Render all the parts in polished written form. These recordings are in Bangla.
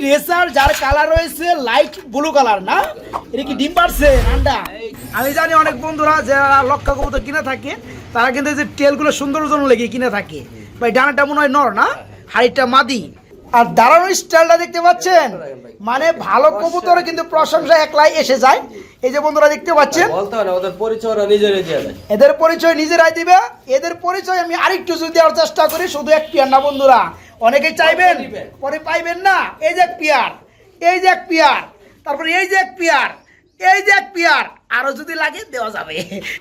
রেসার যার কালার রয়েছে লাইট ব্লু কালার না, এটা কি ডিম পারছে আন্ডা? আমি জানি অনেক বন্ধুরা যারা লক্ষা কবুতর কিনে থাকে তারা কিন্তু এই যে টেলগুলো সৌন্দর্যের জন্য লেগে কিনে থাকে। ভাই ডানাটা মনে হয় নর না, হাড়িটা মাদি। আর দাঁড়ানোর স্টাইলটা দেখতে পাচ্ছেন, মানে ভালো কবুতরে কিন্তু প্রশংসা একলাই এসে যায়। এই যে বন্ধুরা দেখতে পাচ্ছেন, এদের পরিচয় নিজেরাই দিবে। এদের পরিচয় আমি আরেকটু যদি দেওয়ার চেষ্টা করি, শুধু এক পিয়ার না বন্ধুরা, অনেকেই চাইবেন পরে পাইবেন না। এই যে এক পিয়ার, এই যে এক পিয়ার, তারপরে এই যে এক পিয়ার, এই যে এক পিয়ার, আরো যদি লাগে দেওয়া যাবে।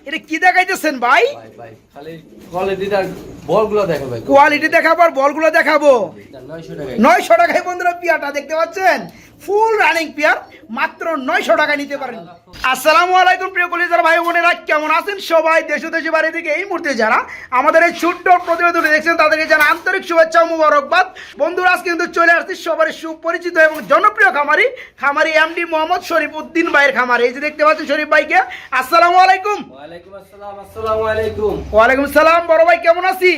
এটা কি দেখাইতেছেন ভাই? কোয়ালিটি দেখাবো আর বলগুলো দেখাবো। 900 টাকায় বন্ধুরা পিয়ারটা দেখতে পাচ্ছেন, ফুল রানিং পিয়ার, মাত্র 900 টাকায় নিতে পারেন। আসসালামু আলাইকুম প্রিয় কলিজার ভাই বোনেরা, কেমন আছেন সবাই? দেশ দেশে বাড়ি থেকে এই মুহূর্তে যারা আমাদের এই ছোট্ট প্রতিবেদনটি দেখছেন তাদেরকে জানা আন্তরিক শুভেচ্ছা ও মুবারকবাদ। বন্ধুরা আজকে কিন্তু চলে আসছি সবারই সুপরিচিত এবং জনপ্রিয় খামারি এমডি মোহাম্মদ শরীফ উদ্দিন ভাইয়ের খামারে। এই যে দেখতে পাচ্ছেন শরীফ ভাইকে। আসসালামু আলাইকুম। ওয়ালাইকুম আসসালাম। আসসালামু আলাইকুম। ওয়ালাইকুম সালাম। বড় ভাই কেমন আছি?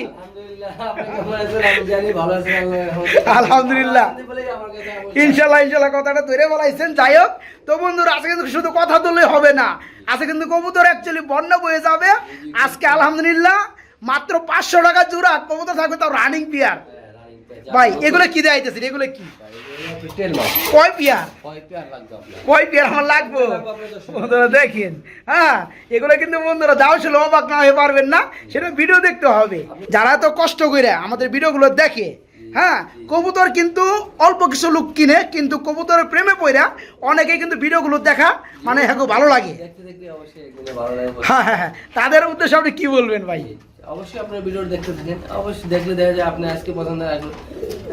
আলহামদুলিল্লাহ, ইনশাল্লাহ ইনশাল্লাহ কথাটা ধরে বলাইছেন। যাই হোক, তো বন্ধুরা আজকে কিন্তু শুধু কথা তুললে হবে না, আজকে কিন্তু কবুতর অ্যাকচুয়ালি বন্যা বয়ে যাবে। আজকে আলহামদুলিল্লাহ মাত্র 500 টাকা জোড়া কবুতর থাকবে, তাও রানিং পিয়ার। ভাই এগুলো কি দেখাইতেছেন? এগুলো কি কয় পিয়ার? কয় পিয়ার আমার লাগবো বন্ধুরা দেখেন। হ্যাঁ, এগুলো কিন্তু বন্ধুরা দাও ছিল অবাক না হয়ে পারবেন না, সেটা ভিডিও দেখতে হবে। যারা তো কষ্ট করে আমাদের ভিডিওগুলো দেখে, হ্যাঁ, কবুতর কিন্তু অল্প কিছু লোক কিনে, কিন্তু কবুতরের প্রেমে পড়া অনেকেই কিন্তু ভিডিওগুলো দেখা মানে হ্যাঁ ভালো লাগে। হ্যাঁ হ্যাঁ হ্যাঁ, তাদের উদ্দেশ্যে আপনি কি বলবেন ভাই? অবশ্যই আপনার ভিডিও দেখতে থাকেন, অবশ্যই দেখলে দেখা যায় আপনি আজকে পছন্দ রাখবেন,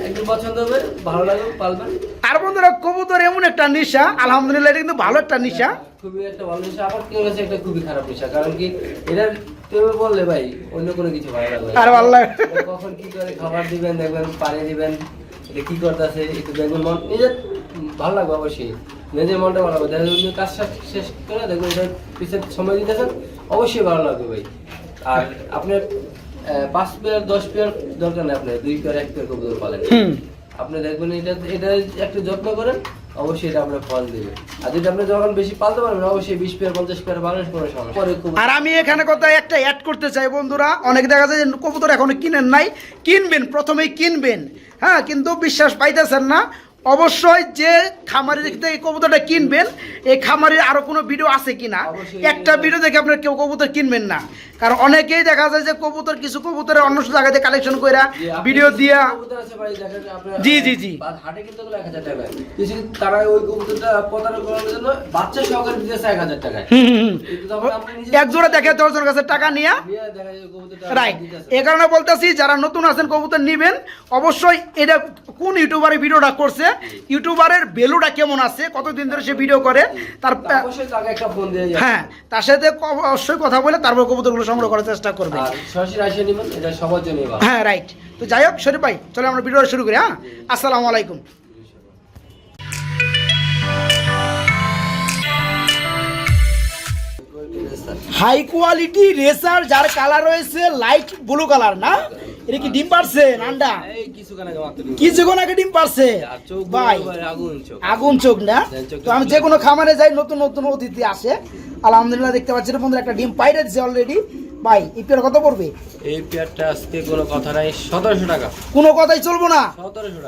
একটু পছন্দ হবে, ভালো লাগবে, পালবেন। আর বন্ধুরা কবুতর এমন একটা নেশা, আলহামদুলিল্লাহ এটা কিন্তু ভালো একটা নেশা, খুবই একটা ভালো নেশা। আবার কেউ কাছে একটা খুবই খারাপ নেশা, কারণ কি এটার কেউ বললে ভাই অন্য কোনো কিছু ভালো লাগবে। আর ভালো লাগে কখন কি করে খাবার দিবেন, দেখবেন পানি দিবেন, এটা কি করতেছে একটু দেখবেন, মন নিজের ভালো লাগবে। অবশ্যই নিজের মনটা ভালো লাগবে। দেখবেন কাজ শেষ করে দেখবেন এটার পিছনে সময় দিতেছেন, অবশ্যই ভালো লাগবে ভাই। আর আপনার 5 পেয়ার 10 পেয়ার দরকার নেই, আপনার 2 পেয়ার 1 পেয়ার কবুতর পালেন, আপনি দেখবেন এটা একটু যত্ন করেন, অবশ্যই এটা আপনার ফল দেবে। আর যদি আপনি যখন বেশি পালতে পারবেন, অবশ্যই 20 পেয়ার 50 পেয়ার বানানোর কোনো সমস্যা। আর আমি এখানে কথা একটা অ্যাড করতে চাই বন্ধুরা, অনেক দেখা যায় যে কবুতর এখনো কিনেন নাই, কিনবেন, প্রথমেই কিনবেন, হ্যাঁ, কিন্তু বিশ্বাস পাইতেছেন না। অবশ্যই যে খামারি থেকে কবুতরটা কিনবেন, এই খামারির আরো কোনো ভিডিও আছে কিনা, একটা ভিডিও দেখে আপনার কেউ কবুতর কিনবেন না। কারণ অনেকেই দেখা যায় যে কবুতর কিছু কবুতরের অন্য জায়গাতে কালেকশন করে ভিডিও দিয়া, জি জি জি, হাটে কিন্তু 1000 টাকা, কিছু তারা ওই কবুতরটা প্রতারণা করার জন্য বাচ্চা সহকারে দিতেছে 1000 টাকা। এক জোড়া দেখে 10 জনের কাছে টাকা নিয়ে, রাইট। এই কারণে বলতেছি যারা নতুন আছেন কবুতর নিবেন, অবশ্যই এটা কোন ইউটিউবারে ভিডিওটা করছে, ইউটিউবারের ভ্যালুটা কেমন আছে, কতদিন ধরে সে ভিডিও করে, তার অবশ্যই তাকে একটা ফোন দিয়ে, হ্যাঁ, তার সাথে অবশ্যই কথা বলে তারপর কবুতরগুলো সংগ্রহ করার চেষ্টা করবে। আর সরাসরি আসে নিবেন, এটা সবার জন্য ভালো। হ্যাঁ রাইট। তো যাই হোক শরীফ ভাই, চলো আমরা ভিডিওটা শুরু করি। হ্যাঁ, আসসালামু আলাইকুম। হাই কোয়ালিটি রেসার যার কালার রয়েছে লাইট ব্লু কালার না, এটা কি ডিম পারছে আন্ডা? কিছুক্ষণ আগে ডিম পারছে ভাই, আগুন চোখ না। তো আমি যে কোনো খামারে যাই, নতুন নতুন অতিথি আসে, আলহামদুলিল্লাহ দেখতে পাচ্ছি বন্ধুরা একটা ডিম পাইরে দিচ্ছে অলরেডি। ভাই এই পেয়ার কত পড়বে? এই পেয়ারটা আজকে কোনো কথা নাই, 1700 টাকা। কোনো কথাই চলবো না,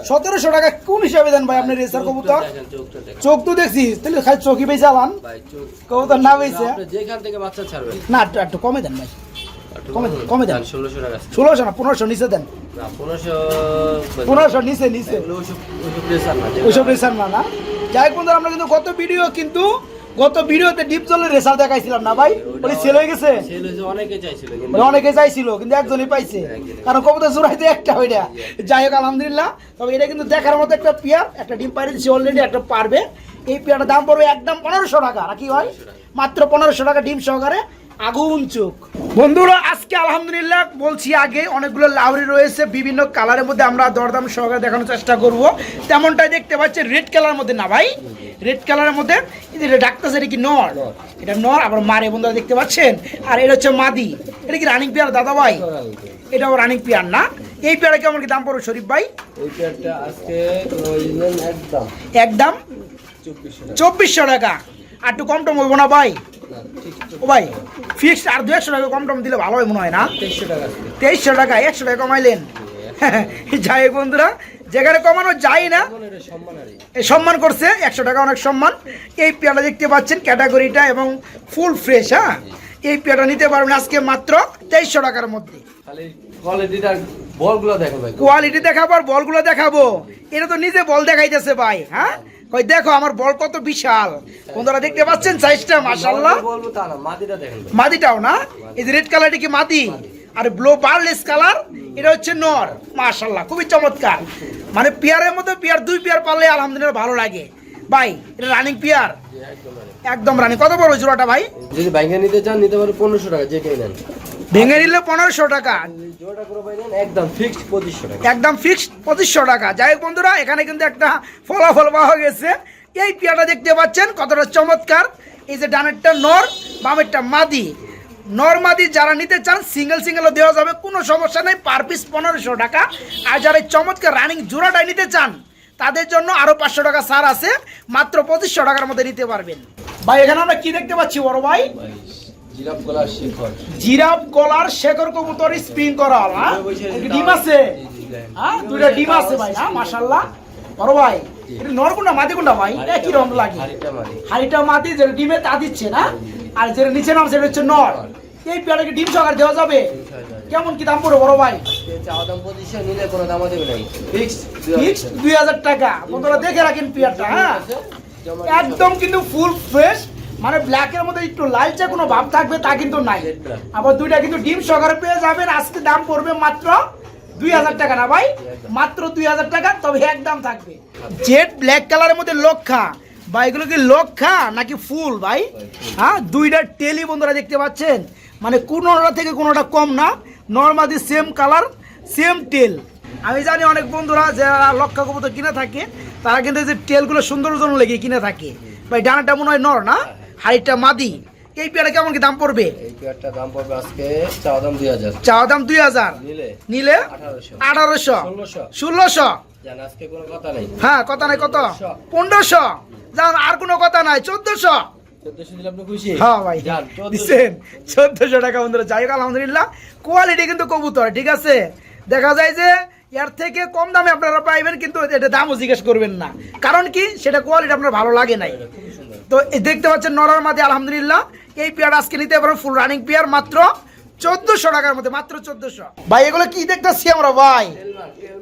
1700 টাকা। কোন হিসাবে দেন ভাই আপনি রেসার কবুতর? চোখ তো দেখছি, তাহলে খালি চোখই বেঁচে আলান কবুতর না বেঁচে, যেখান থেকে বাচ্চা ছাড়বেন না একটু কমে দেন ভাই, কমে দেন। 1600 টাকা। 1600 না, 1500 নিচে দেন। না 1500 নিচে ওইসব রেসার না। যাই হোক বন্ধুরা, আমরা কিন্তু গত ভিডিওতে ডিপ জলের রেসার দেখাইছিলাম না ভাই, ওই সেল হয়ে গেছে। অনেকে চাইছিল কিন্তু একজনই পাইছে, কারণ কবুতর জোড়াইতে একটা ওইটা। যাই হোক আলহামদুলিল্লাহ, তবে এটা কিন্তু দেখার মতো একটা পেয়ার, একটা ডিম পাইরে দিচ্ছে অলরেডি, একটা পারবে। এই পেয়ারটার দাম পড়বে একদম 1500 টাকা, নাকি ভাই? মাত্র 1500 টাকা ডিম সহকারে, আগুন চোখ। বন্ধুরা আজকে আলহামদুলিল্লাহ বলছি, আগে অনেকগুলো লাউরি রয়েছে বিভিন্ন কালারের মধ্যে, আমরা দরদাম সহকারে দেখানোর চেষ্টা করব। তেমনটাই দেখতে পাচ্ছি রেড কালারের মধ্যে না ভাই, রেড কালারের মধ্যে এটা ডাকতেছে, এটা কি নর? এটা নর, আবার মারে বন্ধুরা দেখতে পাচ্ছেন। আর এটা হচ্ছে মাদি। এটা কি রানিং পেয়ার দাদা ভাই? এটাও রানিং পেয়ার না, এই পেয়ারা কেমন কি দাম পড়বে শরীফ ভাই? ওই পেয়ারটা আজকে একদম একদম 2400 টাকা। আর একটু কম টম হইব না ভাই? ও ভাই ফিক্সড আর 200 টাকা কম টম দিলে ভালো হয় মনে হয় না? 2300 টাকা। 2300 টাকা, 100 টাকা কমাইলেন। যাই হোক বন্ধুরা, যেখানে কমানো যায় না এই সম্মান করছে, 100 টাকা অনেক সম্মান। এই পেয়ারা দেখতে পাচ্ছেন ক্যাটাগরিটা এবং ফুল ফ্রেশ। হ্যাঁ, এই পেয়ারা নিতে পারবেন আজকে মাত্র 2300 টাকার মধ্যে। খালি কোয়ালিটিটা বলগুলো দেখো ভাই, কোয়ালিটি দেখাবো আর বলগুলো দেখাবো। এটা তো নিজে বল দেখাইতেছে ভাই। হ্যাঁ, কই দেখো আমার বল কত বিশাল। বন্ধুরা দেখতে পাচ্ছেন সাইজটা মাশাআল্লাহ। বলবো তা না, মাটিটা দেখেন ভাই। মাদিটাও না, এই যে রেড কালারটা কি মাদি, আর ব্লু বার্লেস কালার এটা হচ্ছে নর। মাশাআল্লাহ খুবই চমৎকার। মানে পেয়ারের মধ্যে পেয়ার 2 পেয়ার পারলে আলহামদুলিল্লাহ ভালো লাগে ভাই। এটা রানিং পেয়ার, একদম রানিং। কত বড় জোড়াটা ভাই? যদি ভাইঙ্গা নিতে চান নিতে পারো 1500 টাকা, যে কেউ নেন। ভেঙে নিলে 1500 টাকা, জোড়াটা করে ভাই নেন একদম ফিক্সড 2500 টাকা। একদম ফিক্সড 2500 টাকা। যাই হোক বন্ধুরা, এখানে কিন্তু একটা ফলাফল পাওয়া গেছে। এই পেয়ারটা দেখতে পাচ্ছেন কতটা চমৎকার। এই যে ডানেরটা নর, বামেরটা মাদি। নর মাদি যারা নিতে চান সিঙ্গেল সিঙ্গেলও দেওয়া যাবে, কোনো সমস্যা নেই। পার পিস 1500 টাকা। আর যারা এই চমৎকার রানিং জোড়াটাই নিতে চান তাদের জন্য আরো 500 টাকা ছাড় আছে, মাত্র 2500 টাকার মধ্যে নিতে পারবেন। ভাই এখানে আমরা কি দেখতে পাচ্ছি বড় ভাই? জিরাফ গলার শিখর, জিরাফ গলার শেখর কবুতর স্প্রিং করা। হ্যাঁ, ডিম আছে। হ্যাঁ, দুইটা ডিম আছে ভাই। হ্যাঁ মাশাআল্লাহ বড় ভাই। এটা নর কোনটা মাদি কোনটা ভাই? একই রং লাগে। হাড়িটা মাদি, যেটা ডিমে তা দিচ্ছে না, আর যেটা নিচে নাম সেটা হচ্ছে নর। এই পেয়ারাকে ডিম সহকারে দেওয়া যাবে। কেমন কি দাম পড়বে বড় ভাই? চাওয়া দাম 2500, নিলে কোনো দামও দেবে না, ফিক্সড ফিক্সড 2000 টাকা। বন্ধুরা দেখে রাখেন পেয়ারটা। হ্যাঁ, একদম কিন্তু ফুল ফ্রেশ। মানে ব্ল্যাকের মধ্যে একটু লালচে কোনো ভাব থাকবে তা কিন্তু নাই। আবার দুইটা কিন্তু ডিম সহকারে পেয়ে যাবেন। আজকে দাম পড়বে মাত্র 2000 টাকা না ভাই? মাত্র 2000 টাকা। তবে একদম থাকবে জেড ব্ল্যাক কালারের মধ্যে লক্ষা। ভাই এগুলো কি লক্ষা নাকি ফুল ভাই? হ্যাঁ, দুইটা টেলি বন্ধুরা দেখতে পাচ্ছেন। মানে কোনোটা থেকে কোনোটা কম না। নর্মালি সেম কালার সেম টেল। আমি জানি অনেক বন্ধুরা যারা লক্ষা কবুতর কিনে থাকে তারা কিন্তু এই যে টেলগুলো সৌন্দর্যের জন্য লেগে কিনে থাকে। ভাই ডানাটা মনে হয় নর না, হাড়িটা মাদি। এই পেয়ারা কেমন কি দাম পড়বে? এই পেয়ারটা দাম পড়বে আজকে চাওয়া দাম 2000, চাওয়া দাম 2000, নিলে 1800, 1600। জান আজকে কোনো কথা নাই। হ্যাঁ কথা নাই। কত? 1500। জান আর কোনো কথা নাই। 1400। 1400 দিলে আপনি খুশি? হ্যাঁ ভাই দিচ্ছেন 1400 টাকা বন্ধুরা। যাই হোক আলহামদুলিল্লাহ, কোয়ালিটি কিন্তু কবুতর ঠিক আছে। দেখা যায় যে এর থেকে কম দামে আপনারা পাইবেন, কিন্তু এটা দামও জিজ্ঞেস করবেন না। কারণ কি, সেটা কোয়ালিটি আপনার ভালো লাগে নাই। তো এই দেখতে পাচ্ছেন নরার মাঝে আলহামদুলিল্লাহ এই পেয়ার আজকে নিতে পারেন ফুল রানিং পেয়ার মাত্র 1400 টাকার মধ্যে, মাত্র 1400। ভাই এগুলো কি দেখতেছি আমরা ভাই?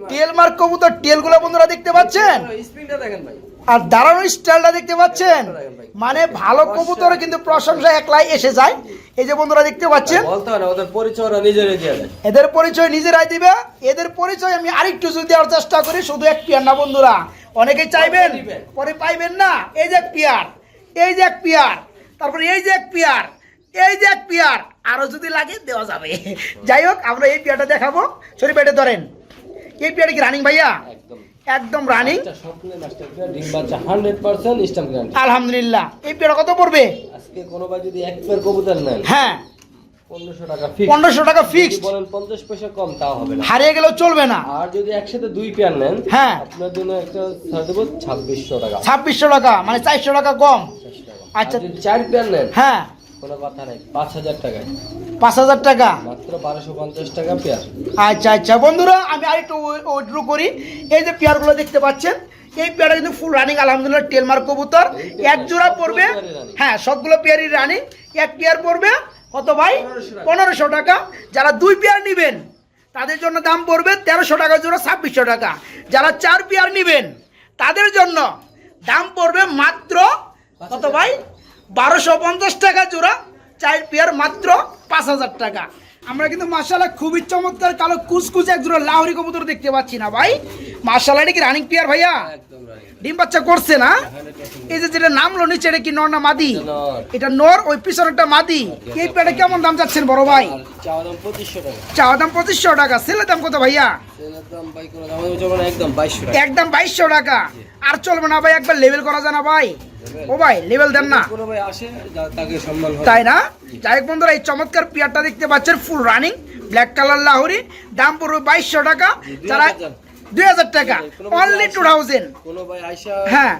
টেল মার্ক কবুতর। টেলগুলো বন্ধুরা দেখতে পাচ্ছেন, স্প্রিংটা দেখেন ভাই, আর দাঁড়ানোর স্টাইলটা দেখতে পাচ্ছেন। মানে ভালো কবুতর কিন্তু প্রশংসা একলাই এসে যায়। এই যে বন্ধুরা দেখতে পাচ্ছেন, বলতে হয় না, ওদের পরিচয় ওরা নিজেরাই দিয়ে দেয়। এদের পরিচয় নিজেরাই দিবে। এদের পরিচয় আমি আরেকটু যদি দেওয়ার চেষ্টা করি, শুধু এক পেয়ার না বন্ধুরা, অনেকেই চাইবেন পরে পাইবেন না। এই যে এক পেয়ার, এই যে এক পেয়ার, তারপরে এই যে এক পেয়ার, এই যে এক পেয়ার, আরো যদি লাগে দেওয়া যাবে। যাই হোক আমরা এই পেয়ারটা দেখাবো। শরীফ পেটে ধরেন। এই পেয়ারটা কি রানিং ভাইয়া? একদম রানিং, আলহামদুলিল্লাহ। এই পেয়ারটা কত পড়বে আজকে? কোনো ভাই যদি এক পেয়ার কবুতর নেন, হ্যাঁ 1500 টাকা ফিক্স। 1500 টাকা ফিক্সড। বলেন 50 পয়সা কম তাও হবে না, হারিয়ে গেলেও চলবে না। আর যদি একসাথে 2 পেয়ার নেন, হ্যাঁ আপনার জন্য একটা ছাড় দেব 2600 টাকা। 2600 টাকা, মানে 400 টাকা কম। আচ্ছা, যদি 4 পেয়ার নেন, হ্যাঁ কোনো কথা নাই, 5000 টাকায় 5000 টাকা, মাত্র 1250 টাকা পেয়ার। আচ্ছা আচ্ছা বন্ধুরা, আমি আরেকটু উইথড্র করি। এই যে পেয়ারগুলো দেখতে পাচ্ছেন, এই পেয়ারটা কিন্তু ফুল রানিং আলহামদুলিল্লাহ। টেলমার্ক কবুতর। এক জোড়া পড়বে, হ্যাঁ সবগুলো পেয়ারই রানিং। এক পেয়ার পড়বে কত ভাই? 1500 টাকা। যারা 2 পেয়ার নেবেন তাদের জন্য দাম পড়বে 1300 টাকা জোড়া, 2600 টাকা। যারা 4 পেয়ার নেবেন তাদের জন্য দাম পড়বে মাত্র কত ভাই? 1250 টাকা জোড়া। 4 পেয়ার মাত্র 5000 টাকা। আমরা কিন্তু মাশাআল্লাহ খুবই চমৎকার কালো কুচকুচ এক জোড়া লাহোরি কবুতর দেখতে পাচ্ছি না ভাই? মাশাআল্লাহ, এটা কি রানিং পেয়ার ভাইয়া? একদম রাইট। ডিম বাচ্চা করছে না? এই যে যেটা নামলো নিচে, এটা কি নর না মাদি? এটা নর, ওই পিছনেরটা মাদি। এই পেয়ারটা কেমন দাম যাচ্ছেন বড় ভাই? চাওয়া দাম 2500 টাকা। চাওয়া দাম 2500 টাকা। সেলের দাম কত ভাইয়া? সেলের দাম ভাই কোনো দাম হবে না, একদম 2200 টাকা। একদম 2200 টাকা। আর চলবে না ভাই? একবার লেভেল করা যায় না ভাই? ও ভাই লেভেল দেন না, কোনো ভাই আসে তাকে সম্মান হয়, তাই না? যাই হোক বন্ধুরা, এই চমৎকার পেয়ারটা দেখতে পাচ্ছেন full running black colour Lahori, দাম পড়বে 2200 টাকা। যারা 2000 টাকা, অনলি 2000। কোনো ভাই আয়শা হ্যাঁ,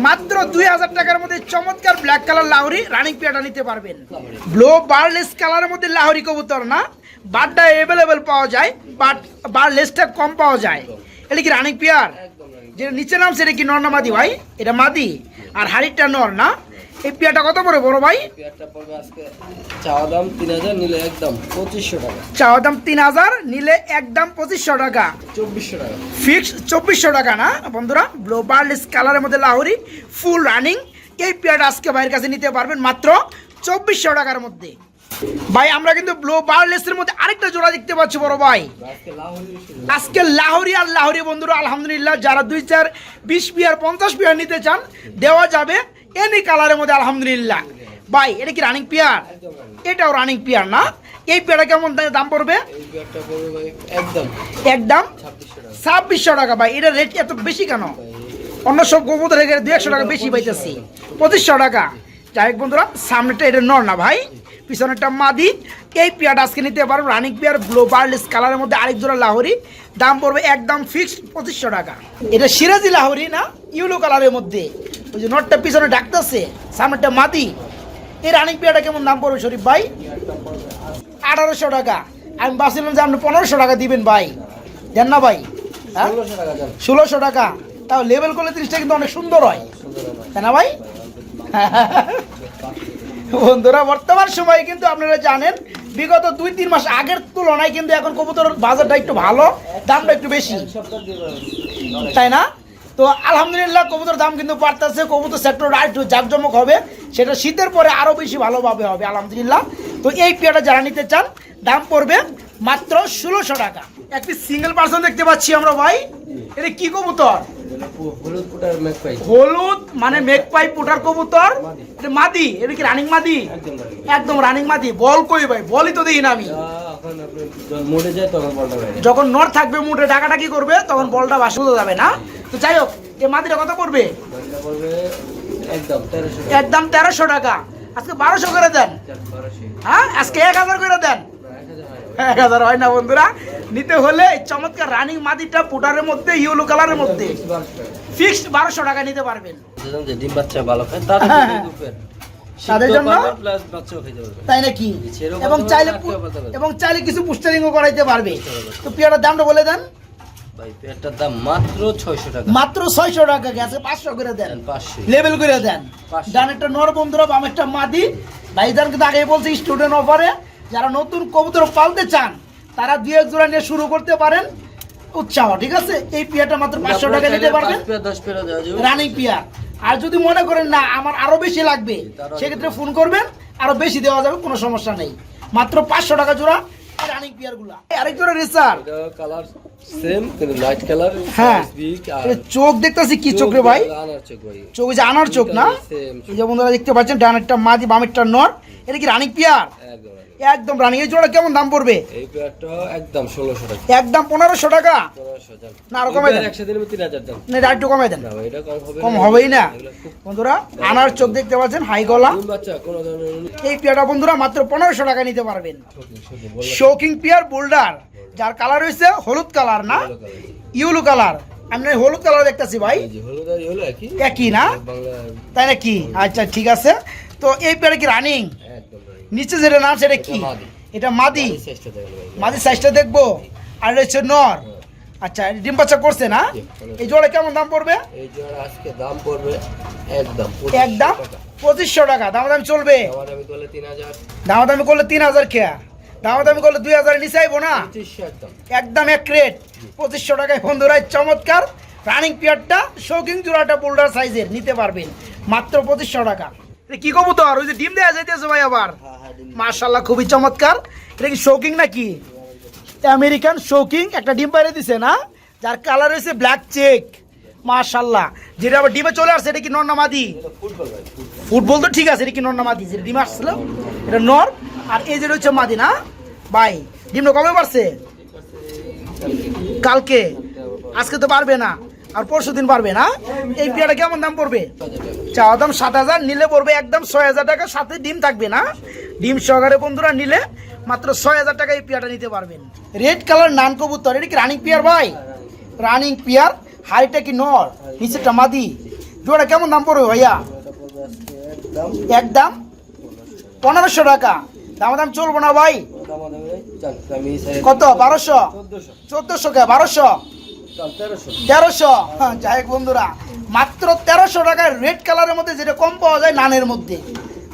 মাত্র 2000 টাকার মধ্যে চমৎকার ব্ল্যাক কালার লাহোরি রানিং পেয়ারটা নিতে পারবেন। ব্লো বারলেস কালারের মধ্যে লাহোরি কবুতর না, বারটা অ্যাভেলেবেল পাওয়া যায়, বাট বারলেসটা কম পাওয়া যায়। এটা কি রানিং পেয়ার? যেটা নিচে নাম সেটা কি নর না মাদি ভাই? এটা মাদি, আর হাড়িটা নর না। এই পেয়ারটা কত করে বড় ভাই? পেয়ারটা পড়বে আজকে চাওয়া দাম 3000, নিলে একদম 2500 টাকা। চাওয়া দাম 3000, নিলে একদম 2500 টাকা। 2400 টাকা ফিক্স 2400 টাকা না বন্ধুরা। ব্লো বারলেস কালারের মধ্যে লাহোরি ফুল রানিং, এই পেয়ারটা আজকে ভাইয়ের কাছে নিতে পারবেন মাত্র 2400 টাকার মধ্যে। ভাই আমরা কিন্তু ব্লো বারলেসের মধ্যে আরেকটা জোড়া দেখতে পাচ্ছি বড় ভাই। আজকে লাহোরি আজকে লাহোরি আর লাহোরি বন্ধুরা আলহামদুলিল্লাহ, যারা 2, 4, 20 পেয়ার 50 পেয়ার নিতে চান দেওয়া যাবে এনি কালারের মধ্যে আলহামদুলিল্লাহ। ভাই এটা কি রানিং পেয়ার? এটাও রানিং পেয়ার না। এই পেয়ারটা কেমন দাম পড়বে? এই পেয়ারটা পড়বে ভাই একদম একদম 2600 টাকা। ভাই এটা রেট এত বেশি কেন? অন্য সব কবুতর থেকে 200 টাকা বেশি পাইতেছি, 2500 টাকা। যাই হোক বন্ধুরা, সামনেটা এটা নর না ভাই, পিছনেরটা মাদি। এই পেয়ারটা আজকে নিতে পারবো রানিং পেয়ার ব্লো বারলেস কালারের মধ্যে আরেক জোড়া লাহোরি, দাম পড়বে একদম ফিক্সড 2500 টাকা। এটা সিরাজি লাহোরি না, ইউলো কালারের মধ্যে। ওই যে নটটা পিছনে ডাকতেছে, সামনেরটা মাদি। এই রানিং পেয়ারটা কেমন দাম পড়বে শরীফ ভাই? 1800 টাকা। আমি ভাবছিলাম যে আপনি 1500 টাকা দিবেন ভাই, দেন না ভাই? হ্যাঁ 1600 টাকা দেন। 1600 টাকা। তাও লেভেল করলে 30টা কিন্তু অনেক সুন্দর হয়, তাই না ভাই? বন্ধুরা বর্তমান সময়ে কিন্তু আপনারা জানেন বিগত 2-3 মাস আগের তুলনায় কিন্তু এখন কবুতরের বাজারটা একটু ভালো, দামটা একটু বেশি, তাই না? তো আলহামদুলিল্লাহ কবুতর দাম কিন্তু বাড়তেছে, কবুতর সেক্টরটা একটু জাঁকজমক হবে, সেটা শীতের পরে আরও বেশি ভালোভাবে হবে আলহামদুলিল্লাহ। তো এই পেয়ারটা যারা নিতে চান দাম পড়বে মাত্র 1600 টাকা। একটি সিঙ্গেল পার্সন দেখতে পাচ্ছি আমরা ভাই, এটা কি কবুতর? হলুদ পুটার মেকপাই। হলুদ মানে মেকপাই পুটার কবুতর, এটা মাদি। এটা কি রানিং মাদি? একদম রানিং মাদি। বল কই ভাই? বলই তো দেখি না আমি। এখন আপনি যখন মোড়ে যায় তখন বলটা বাইরে। যখন নর থাকবে মুটে ডাকাটা কি করবে, তখন বলটা বাসে যাবে না। তো যাই হোক, এই মাদিটা কত পড়বে? বলটা পড়বে একদম 1300 টাকা। একদম 1300 টাকা। আজকে 1200 করে দেন। 1200। হ্যাঁ আজকে 1000 করে দেন। 1000 হয় না বন্ধুরা। নিতে হলে এই চমৎকার রানিং মাদিটা পুটারের মধ্যে ইয়েলো কালারের মধ্যে 1200 টাকা। ফিক্সড 1200 টাকা নিতে পারবেন। যে ডিম বাচ্চা ভালো খায় তাদের হ্যাঁ, জন্য দুপের। তাদের জন্য প্লাস বাচ্চাও খেতে পারবে। তাই নাকি? সেরকম এবং ভাবে চাইলে রাখতেও পারতে পারবে। এবং চাইলে কিছু পুস্টারিংও করাইতে পারবে। তো পেয়ারটার দামটা বলে দেন। ভাই পেয়ারটার দাম মাত্র 600 টাকা। মাত্র 600 টাকা গেছে, 500 করে দেন। 500 লেভেল করে দেন। 500 ডানেরটা নর বন্ধুরা, বামেরটা মাদি। ভাইজান কিন্তু আগে বলছি স্টুডেন্ট অফারে যারা নতুন কবুতর পালতে চান তারা 2-1 জোড়া নিয়ে শুরু করতে পারেন উৎসাহ, ঠিক আছে? এই পেয়ারটা মাত্র 500 টাকা নিতে পারবেন, 10 পেয়ার দেওয়া যাবে। Running pair. আর যদি মনে করেন না আমার আরো বেশি লাগবে, সেক্ষেত্রে ফোন করবেন, আরো বেশি দেওয়া যাবে, কোনো সমস্যা নেই। মাত্র 500 টাকা জোড়া রানিং পেয়ার গুলা। আরেক জোড়া রেসার, এটা কালার সেম কিন্তু লাইট কালার। হ্যাঁ চোখ দেখতেছি কি চোখ রে ভাই? আনার চোখ ভাই। চোখ যে আনার চোখ না? এই যে বন্ধুরা দেখতে পাচ্ছেন ডানেরটা মাদি বামেরটা নর। এটা কি রানিং পেয়ার? একদম একদম রানিং। এই জোড়া কেমন দাম পড়বে? এই পেয়ারটা একদম 1600 টাকা। একদম 1500 টাকা। 1500 দাম। না আরো কমাই দেন। একসাথে নিলে 3000 দাম। না এটা একটু কমাই দেন। না ভাই এটা কম হবে না। কম হবেই না এগুলো খুব বন্ধুরা। আনার চোখ দেখতে পাচ্ছেন, হাই গলা। ডিম বাচ্চা কোন ধরনের এই পেয়ারটা বন্ধুরা মাত্র 1500 টাকা নিতে পারবেন। শুধু বল। শৌকিং পেয়ার বোল্ডার, যার কালার হয়েছে হলুদ কালার না ইউলো কালার। আমি হলুদ কালার দেখতেছি ভাই, এই যে হলুদ আর হলো একই একই না? বাংলা তাই নাকি? আচ্ছা ঠিক আছে। তো এই পেয়ারে কি রানিং? একদম ভাই। নিচে যেটা নাম সেটা কি? মাদি। এটা মাদি। এই চেষ্টা দেখো ভাই। মাদি সাইজটা দেখবো। আর এটা হচ্ছে নর। আচ্ছা ডিম বাচ্চা করছে না? এই জোড়া কেমন দাম পড়বে? এই জোড়া আজকে দাম পড়বে একদম একদম 2500 টাকা। দামাদামি চলবে? আমার আমি বলে 3000। দামাদামি করলে 3000 খেয়া, দামাদামি করলে 2000 নিচে আইবো না? 2500 একদম। একদম এক রেট 2500 টাকায় বন্ধুরা চমৎকার রানিং পেয়ারটা শৌকিং জোড়াটা বোল্ডার সাইজের নিতে পারবেন মাত্র 2500 টাকা। এটা কি কবুতর? ওই যে ডিম দেওয়া যাইতেছে ভাই আবার। মাশাআল্লাহ খুবই চমৎকার। এটা কি শৌকিং নাকি? আমেরিকান শৌকিং একটা ডিম বাইরে দিছে না, যার কালার হয়েছে ব্ল্যাক চেক। মাশাআল্লাহ। যেটা আবার ডিমে চলে আসছে, এটা কি নর না মাদি? ফুটবল ভাই। ফুটবল তো ঠিক আছে, এটা কি নর না মাদি? যেটা ডিম আসছিল এটা নর, আর এই যেটা হচ্ছে মাদি না ভাই? ডিমটা কবে পারছে? কালকে। আজকে তো পারবে না, আর পরশু দিন পারবে না। এই পেয়ারটা কেমন দাম পড়বে? চাওয়া দাম 7000, নিলে পড়বে একদম 6000 টাকা, সাথে ডিম থাকবে না? ডিম সহকারে বন্ধুরা নিলে মাত্র 6,000 টাকা এই পেয়ারটা নিতে পারবেন। রেড কালার নান কবুতর, এটা কি রানিং পেয়ার ভাই? রানিং পেয়ার, হাইটা কি নর, নিচেরটা মাদি, জোড়া কেমন দাম পড়বে ভাইয়া? একদম 1500 টাকা। দাম চলবো না ভাই? কত? 1200, 1400 কে 1200, 1300। হ্যাঁ, যাই হোক বন্ধুরা, মাত্র 1300 টাকায় রেড কালারের মধ্যে, যেটা কম পাওয়া যায় নানের মধ্যে।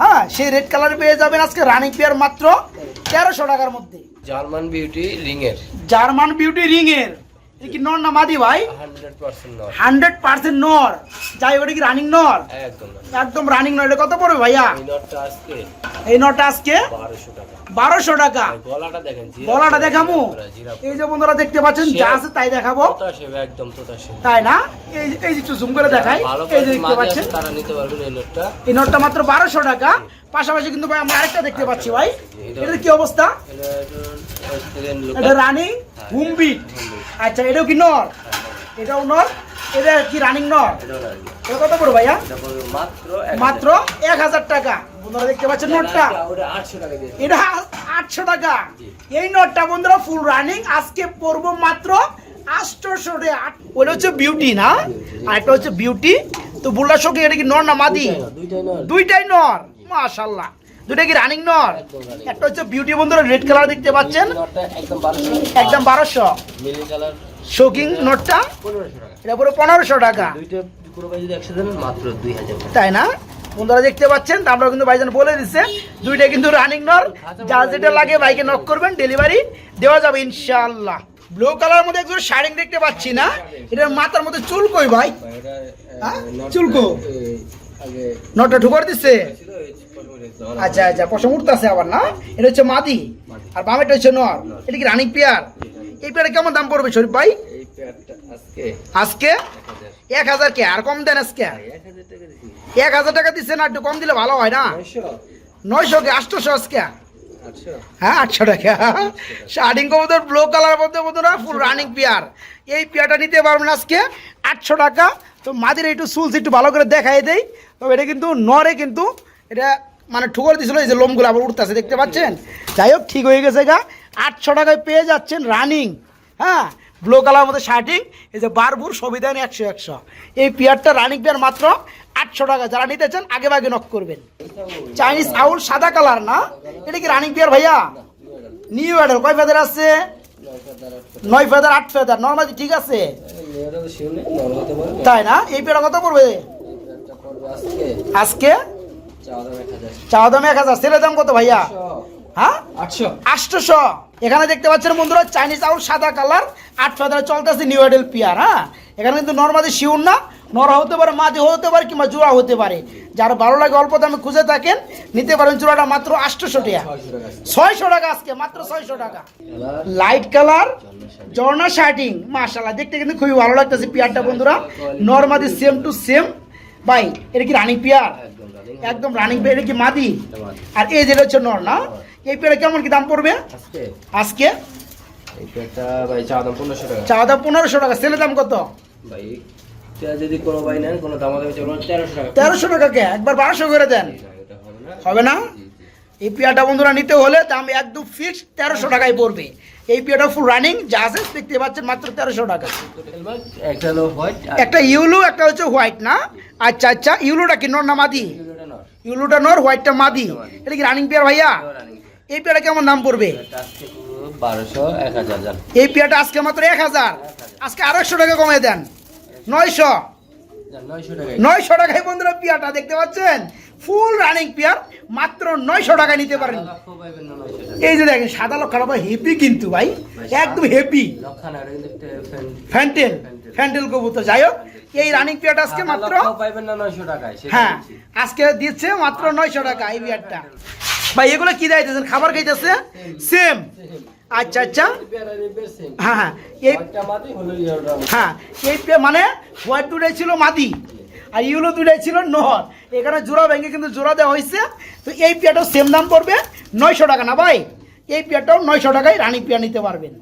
হ্যাঁ, সেই রেড কালার পেয়ে যাবেন আজকে রানিং পেয়ার মাত্র 1300 টাকার মধ্যে। জার্মান বিউটি রিং এর, জার্মান বিউটি রিং এর, এটা কি নর না মাদি ভাই? 100% নর। 100% নর। যাই হোক, এটা কি রানিং নর? একদম নর। একদম রানিং নর। এটা কত পড়বে ভাইয়া? এই নরটা আজকে এই নরটা আজকে 1200 টাকা। 1200 টাকা। গলাটা দেখেন, গলাটা দেখামু? জিরা এই যে বন্ধুরা দেখতে পাচ্ছেন, যা আছে তাই দেখাবো, তোতা সেবে, একদম তোতা সেবে। তাই না? এই এই যে একটু জুম করে দেখাই, ভালো এই যে করে দেখতে মাঝে পাচ্ছেন, আছে, তারা নিতে পারবেন এই নরটা। এই নটটা মাত্র 1200 টাকা। পাশাপাশি কিন্তু ভাই আমরা আরেকটা দেখতে পাচ্ছি ভাই, এটার কি অবস্থা? এটা রানিং হুমবিট। আচ্ছা, এটাও কি নর? এটাও নর। এটা কি রানিং নর? এটা কত পড়বে ভাইয়া? মাত্র 1000 টাকা। বন্ধুরা দেখতে পাচ্ছেন নটটা, এটা 800 টাকা। এই নটটা বন্ধুরা ফুল রানিং, আজকে পড়বো মাত্র 800 টাকা। ওটা হচ্ছে বিউটি না, আর একটা হচ্ছে বিউটি। তো বুল্লা শোকে, এটা কি নর না মাদি? দুইটাই নর। মাশাআল্লাহ, দুইটা কি রানিং নর? একটা হচ্ছে বিউটি বন্ধুরা, রেড কালার দেখতে পাচ্ছেন, একদম 1200। মিলি কালার শোকিং নটটা, 1500 টাকা। এটা পুরো 1500 টাকা। দুইটা পুরো ভাই যদি একসাথে নেন মাত্র 2000 টাকা। তাই না? বন্ধুরা দেখতে পাচ্ছেন, তো আমরা কিন্তু ভাইজান বলে দিচ্ছে দুইটা কিন্তু রানিং নর। যার যেটা লাগে বাইকে নক করবেন, ডেলিভারি দেওয়া যাবে ইনশাআল্লাহ। ব্লু কালার মধ্যে একজন শাড়িং দেখতে পাচ্ছি না, এটার মাথার মধ্যে চুল কই ভাই? হ্যাঁ, চুল কো? নটটা ঢুকার দিচ্ছে। আচ্ছা আচ্ছা, পশম উঠতেছে আবার না? এটা হচ্ছে মাদি, আর বামেটা হচ্ছে নর। এটা কি রানিং পেয়ার? এই পেয়ারে কেমন দাম পড়বে শরীফ ভাই? এই পেয়ারটা আজকে 1000 কে, আর কম দেন আজকে? 1000 টাকা দিচ্ছেন, আর একটু কম দিলে ভালো হয় না? 900 কে 800 আজকে? হ্যাঁ, 800 টাকা। শার্টিং কবুতর ব্লু কালার মধ্যে বন্ধুরা ফুল রানিং পেয়ার। এই পেয়ারটা নিতে পারবেন আজকে 800 টাকা। তো মাদির একটু চুলস একটু ভালো করে দেখাই দেই। তবে এটা কিন্তু নরে, কিন্তু এটা মানে ঠুকর দিছিল, এই যে লোমগুলো আবার উঠতেছে দেখতে পাচ্ছেন। যাই হোক, ঠিক হয়ে গেছে গা। 800 টাকায় পেয়ে যাচ্ছেন রানিং, হ্যাঁ, ব্লু কালার মধ্যে শার্টিং, এই যে বারবুর সবিধান 100। এই পেয়ারটা রানিং পেয়ার মাত্র 800 টাকা। যারা নিতে চান আগে ভাগে নক করবেন। চাইনিজ আউল সাদা কালার না, এটা কি রানিং পেয়ার ভাইয়া? নিউ অ্যাডাল কয় ফেদার আছে? 9 ফেদার 8 ফেদার নর্মালি ঠিক আছে, তাই না? এই পেয়ারটা কত পড়বে আজকে? চাওয়া দাম 1000। ছেলে দাম কত ভাইয়া? হ্যাঁ, 800। এখানে দেখতে পাচ্ছেন বন্ধুরা, চাইনিজ আউল সাদা কালার 8 ফেদার চলতেছে, নিউ অ্যাডাল পেয়ার। হ্যাঁ, এখানে কিন্তু নর্মালি শিউর না, নর হতে পারে, মাদি হতে পারে, কিংবা জোড়া হতে পারে। যারা ভালো লাগে অল্প দামে খুঁজে থাকেন, নিতে পারেন। জোড়াটা মাত্র 800 টাকা। 600 টাকা আজকে, মাত্র 600 টাকা। লাইট কালার জর্না শার্টিং, মাশাআল্লাহ, দেখতে কিন্তু খুবই ভালো লাগতেছে পেয়ারটা বন্ধুরা। নরমাদি সেম টু সেম। ভাই, এটা কি রানিং পেয়ার? একদম রানিং পেয়ার। এটা কি মাদি? আর এই যেটা হচ্ছে নর না? এই পেয়ারে কেমন কি দাম পড়বে আজকে? এই পেয়ারটা ভাই চাওয়া দাম 1500 টাকা। চাওয়া দাম 1500 টাকা। ছেলে দাম কত ভাই? যদি কোনো ভাই নেন, কোনো দাম দামে চলবে 1300 টাকা। 1300 টাকাকে একবার 1200 করে দেন, এটা হবে না? হবে না? এই পেয়ারটা বন্ধুরা নিতে হলে দাম একদম ফিক্সড 1300 টাকায় পড়বে। এই পেয়ারটা ফুল রানিং, যা আছে দেখতে পাচ্ছেন, মাত্র 1300 টাকা। একটা হলো হোয়াইট, একটা ইউলো, একটা হচ্ছে হোয়াইট না? আচ্ছা আচ্ছা, ইউলোটা কি নর না মাদি? ইউলোটা নর, হোয়াইটটা মাদি। এটা কি রানিং পেয়ার ভাইয়া? এই পেয়ারটা কেমন দাম পড়বে? 1200, 1000। এই পেয়ারটা আজকে মাত্র 1000। আজকে 800 টাকা কমে দেন, 900। 900 টাকায় বন্ধুরা পেয়ারটা দেখতে পাচ্ছেন, ফুল রানিং পেয়ার, মাত্র 900 টাকায় নিতে পারেন। এই যে দেখেন সাদা লক্ষা হেপি, কিন্তু ভাই একদম হেপি ফ্যান্টেল, ফ্যান্টেল কবুতর। যাই হোক, এই রানিং পেয়ারটা আজকে মাত্র পাইবেন না 900 টাকায়। হ্যাঁ, আজকে দিচ্ছে মাত্র 900 টাকা এই পেয়ারটা। ভাই, এগুলো কি দিতেছেন? খাবার খাইতেছে সেম? আচ্ছা আচ্ছা, হ্যাঁ হ্যাঁ, এই হ্যাঁ, এই মানে হোয়াইট দুটাই ছিল মাদি, আর ইউলো দুটাই ছিল নর। এখানে জোড়া ভেঙে কিন্তু জোড়া দেওয়া হয়েছে। তো এই পেয়ারটাও সেম দাম পড়বে 900 টাকা না ভাই? এই পেয়ারটাও 900 টাকায় রানিং পেয়ার নিতে পারবেন।